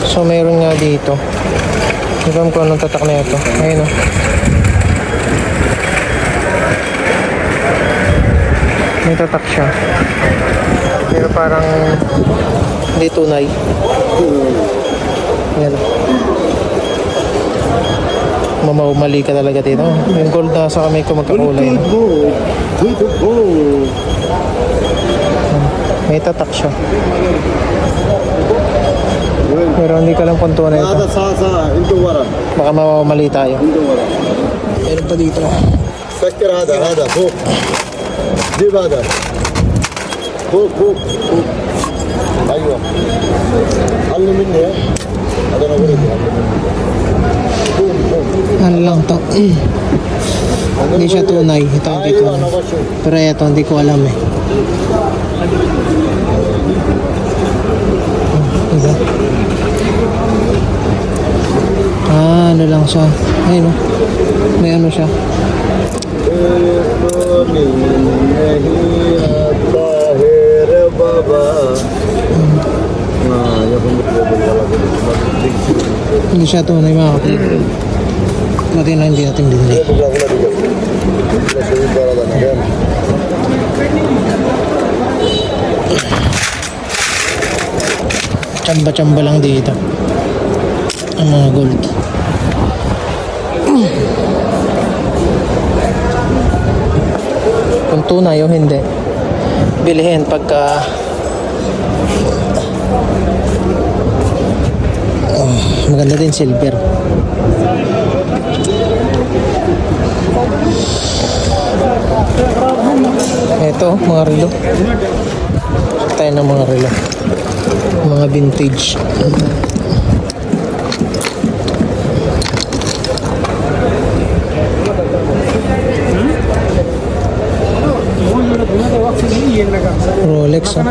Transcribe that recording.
So mayroon nga dito. Hindi ko alam kung anong tatak na ito. Ayun o. May tatak siya. Pero parang hindi tunay. Yan. Mali ka talaga dito. Yung gold na sa kamay ko magkakulay. May tatak siya. Pero hindi ka lang kung tunay ito. Baka mamamali tayo. Meron pa dito. فكر هذا فوق جيب هذا فوق ايوه علم مني هذا انا وريك Ano lang to? Hindi siya tunay. Ito hindi ko alam. Pero ito hindi ko alam eh. Diba? Ano lang siya. Ayun o. May ano siya. Hindi siya tunay mga kapatid. Pati na hindi natin binili. Tsamba-tsamba lang dito ang mga gold. Kung tunay o hindi, bilihin pagka maganda din silver. Ito mga relo. Tayo ng mga relo, mga vintage. Rolex, oh.